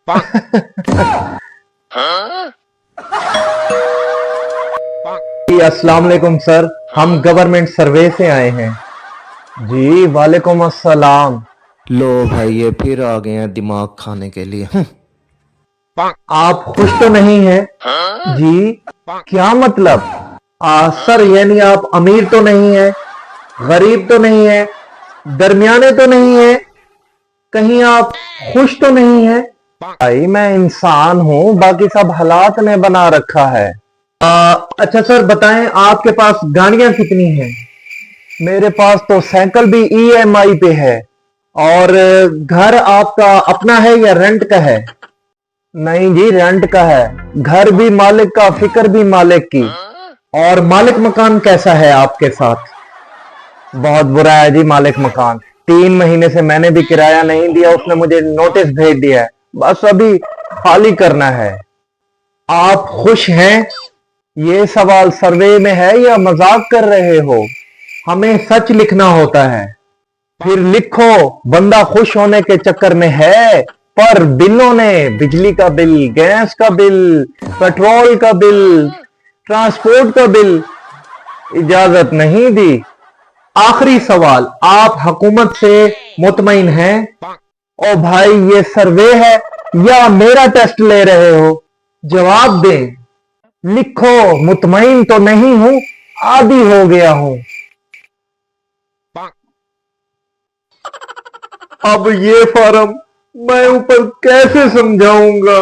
जी अस्सलाम वालेकुम सर, हम गवर्नमेंट सर्वे से आए हैं। जी वालेकुम अस्सलाम। लो भाई ये फिर आ गए हैं दिमाग खाने के लिए। आप खुश तो नहीं हैं जी? क्या मतलब? सर यानी आप अमीर तो नहीं है, गरीब तो नहीं है, दरमियाने तो नहीं है, कहीं आप खुश तो नहीं है? भाई मैं इंसान हूं, बाकी सब हालात ने बना रखा है। अच्छा सर बताएं आपके पास गाड़ियां कितनी हैं? मेरे पास तो साइकिल भी ईएमआई पे है। और घर आपका अपना है या रेंट का है? नहीं जी रेंट का है। घर भी मालिक का, फिक्र भी मालिक की। और मालिक मकान कैसा है आपके साथ? बहुत बुरा है जी मालिक मकान। 3 महीने से मैंने भी किराया नहीं दिया, उसने मुझे नोटिस भेज दिया है, बस अभी खाली करना है। आप खुश हैं? ये सवाल सर्वे में है या मजाक कर रहे हो? हमें सच लिखना होता है। फिर लिखो बंदा खुश होने के चक्कर में है, पर बिलों ने बिजली का बिल, गैस का बिल, पेट्रोल का बिल, ट्रांसपोर्ट का बिल इजाजत नहीं दी। आखिरी सवाल, आप हुकूमत से मुतमईन हैं? ओ भाई ये सर्वे है या मेरा टेस्ट ले रहे हो? जवाब दें। लिखो मुतमईन तो नहीं हूं, आदी हो गया हूं। अब ये फॉर्म मैं ऊपर कैसे समझाऊंगा?